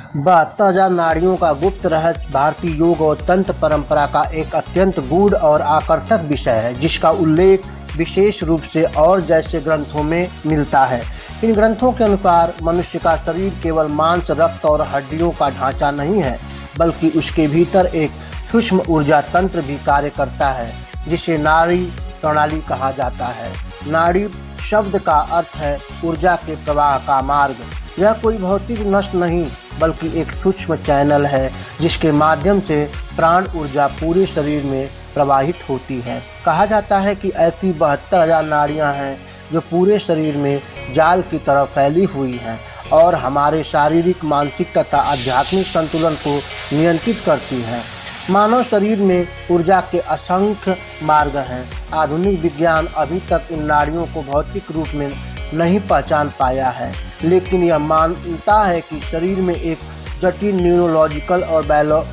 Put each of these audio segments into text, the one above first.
72,000 नाड़ियों का गुप्त रहस्य भारतीय योग और तंत्र परंपरा का एक अत्यंत गूढ़ और आकर्षक विषय है, जिसका उल्लेख विशेष रूप से और जैसे ग्रंथों में मिलता है। इन ग्रंथों के अनुसार मनुष्य का शरीर केवल मांस, रक्त और हड्डियों का ढांचा नहीं है, बल्कि उसके भीतर एक सूक्ष्म ऊर्जा तंत्र भी कार्य करता है, जिसे नाड़ी प्रणाली कहा जाता है। नाड़ी शब्द का अर्थ है ऊर्जा के प्रवाह का मार्ग। यह कोई भौतिक नस नहीं, बल्कि एक सूक्ष्म चैनल है, जिसके माध्यम से प्राण ऊर्जा पूरे शरीर में प्रवाहित होती है। कहा जाता है कि ऐसी 72,000 नाड़ियां हैं जो पूरे शरीर में जाल की तरह फैली हुई हैं और हमारे शारीरिक, मानसिक तथा आध्यात्मिक संतुलन को नियंत्रित करती हैं। मानव शरीर में ऊर्जा के असंख्य मार्ग हैं। आधुनिक विज्ञान अभी तक इन नाड़ियों को भौतिक रूप में नहीं पहचान पाया है, लेकिन यह मानता है कि शरीर में एक जटिल न्यूरोलॉजिकल और बायो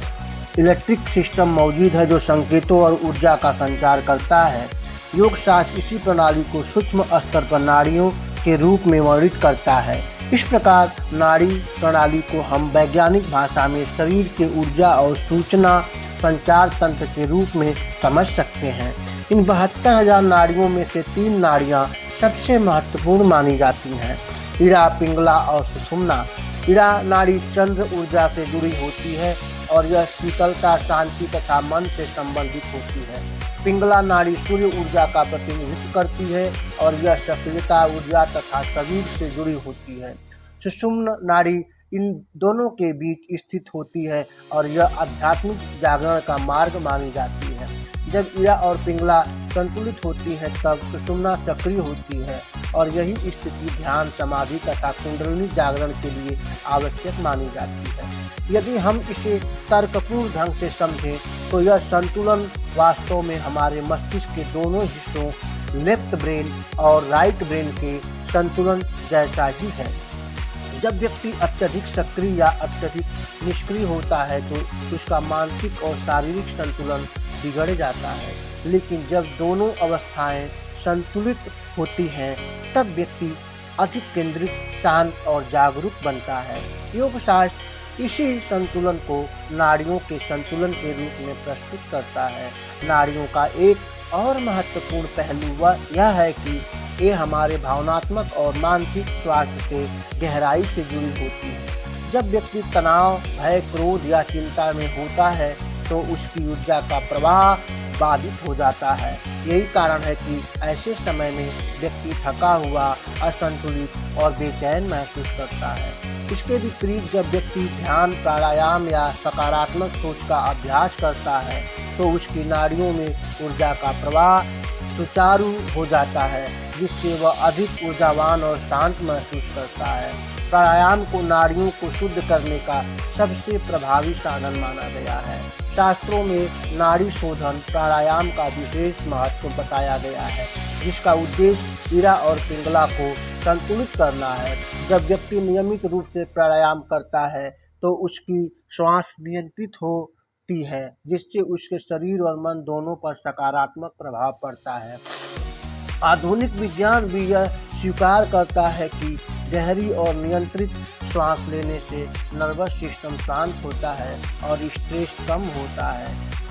इलेक्ट्रिक सिस्टम मौजूद है, जो संकेतों और ऊर्जा का संचार करता है। योग शास्त्र इसी प्रणाली को सूक्ष्म स्तर पर नाड़ियों के रूप में वर्णित करता है। इस प्रकार नाड़ी प्रणाली को हम वैज्ञानिक भाषा में शरीर के ऊर्जा और सूचना संचार तंत्र के रूप में समझ सकते हैं। इन 72,000 नाड़ियों में से 3 नाड़ियाँ सबसे महत्वपूर्ण मानी जाती हैं: इड़ा, पिंगला और सुषुम्ना। इड़ा नाड़ी चंद्र ऊर्जा से जुड़ी होती है और यह शीतलता, शांति तथा मन से संबंधित होती है। पिंगला नाड़ी सूर्य ऊर्जा का प्रतिनिधित्व करती है और यह सक्रियता, ऊर्जा तथा शरीर से जुड़ी होती है। सुषुम्ना नाड़ी इन दोनों के बीच स्थित होती है और यह आध्यात्मिक जागरण का मार्ग मानी जाती है। जब इड़ा और पिंगला संतुलित होती है, तब सुषुम्ना सक्रिय होती है और यही स्थिति ध्यान, समाधि तथा कुंडलिनी जागरण के लिए आवश्यक मानी जाती है। यदि हम इसे तर्कपूर्ण ढंग से समझें तो यह संतुलन वास्तव में हमारे मस्तिष्क के दोनों हिस्सों, लेफ्ट ब्रेन और राइट ब्रेन के संतुलन जैसा ही है। जब व्यक्ति अत्यधिक सक्रिय या अत्यधिक निष्क्रिय होता है तो उसका मानसिक और शारीरिक संतुलन बिगड़ जाता है, लेकिन जब दोनों अवस्थाएं संतुलित होती हैं तब व्यक्ति अधिक केंद्रित, शांत और जागरूक बनता है। योग शास्त्र इसी संतुलन को नाड़ियों के संतुलन के रूप में प्रस्तुत करता है। नाड़ियों का एक और महत्वपूर्ण पहलू यह है कि ये हमारे भावनात्मक और मानसिक स्वास्थ्य से गहराई से जुड़ी होती है। जब व्यक्ति तनाव, भय, क्रोध या चिंता में होता है तो उसकी ऊर्जा का प्रवाह बाधित हो जाता है। यही कारण है कि ऐसे समय में व्यक्ति थका हुआ, असंतुलित और बेचैन महसूस करता है। इसके विपरीत जब व्यक्ति ध्यान, प्राणायाम या सकारात्मक सोच का अभ्यास करता है तो उसकी नाड़ियों में ऊर्जा का प्रवाह सुचारू हो जाता है, जिससे वह अधिक ऊर्जावान और शांत महसूस करता है। प्राणायाम को नाड़ियों को शुद्ध करने का सबसे प्रभावी साधन माना गया है। शास्त्रों में नाड़ी शोधन प्राणायाम का विशेष महत्व बताया गया है, जिसका उद्देश्य इड़ा और पिंगला को संतुलित करना है। जब व्यक्ति नियमित रूप से प्राणायाम करता है तो उसकी श्वास नियंत्रित होती है, जिससे उसके शरीर और मन दोनों पर सकारात्मक प्रभाव पड़ता है। आधुनिक विज्ञान भी यह स्वीकार करता है कि गहरी और नियंत्रित श्वास लेने से नर्वस सिस्टम शांत होता है और स्ट्रेस कम होता है।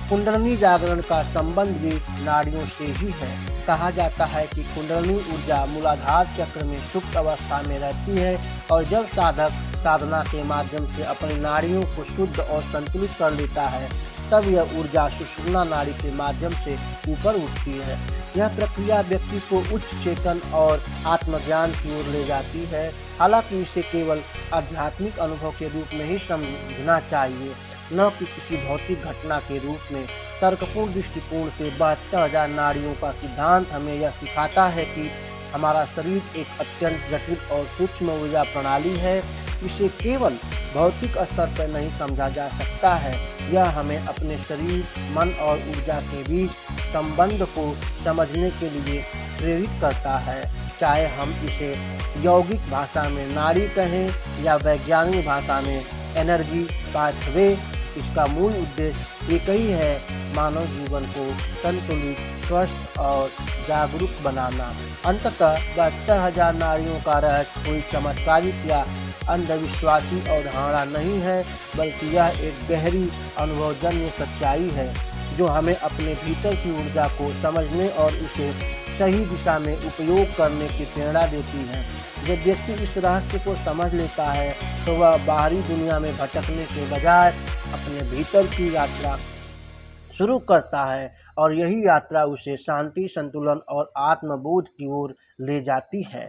कुंडलिनी जागरण का संबंध भी नाड़ियों से ही है। कहा जाता है कि कुंडलिनी ऊर्जा मूलाधार चक्र में सुप्त अवस्था में रहती है और जब साधक साधना के माध्यम से अपनी नाड़ियों को शुद्ध और संतुलित कर लेता है, तब यह ऊर्जा सुषुम्ना नाड़ी के माध्यम से ऊपर उठती है। यह प्रक्रिया व्यक्ति को उच्च चेतन और आत्मज्ञान की ओर ले जाती है। हालांकि इसे केवल आध्यात्मिक अनुभव के रूप में ही समझना चाहिए, न कि किसी भौतिक घटना के रूप में। तर्कपूर्ण दृष्टिकोण से 72,000 नाड़ियों का सिद्धांत हमें यह सिखाता है कि हमारा शरीर एक अत्यंत जटिल और सूक्ष्म ऊर्जा प्रणाली है। इसे केवल भौतिक स्तर पर नहीं समझा जा सकता है। यह हमें अपने शरीर, मन और ऊर्जा के बीच संबंध को समझने के लिए प्रेरित करता है। चाहे हम इसे यौगिक भाषा में नाड़ी कहें या वैज्ञानिक भाषा में एनर्जी पाथवे, इसका मूल उद्देश्य एक ही है: मानव जीवन को संतुलित, स्वस्थ और जागरूक बनाना। अंततः 72,000 नाड़ियों का रहस्य कोई चमत्कारिक या अंधविश्वासी अवधारणा नहीं है, बल्कि यह एक गहरी अनुभवजन्य सच्चाई है जो हमें अपने भीतर की ऊर्जा को समझने और उसे सही दिशा में उपयोग करने की प्रेरणा देती है। जब व्यक्ति इस रहस्य को समझ लेता है तो वह बाहरी दुनिया में भटकने के बजाय अपने भीतर की यात्रा शुरू करता है और यही यात्रा उसे शांति, संतुलन और आत्मबोध की ओर ले जाती है।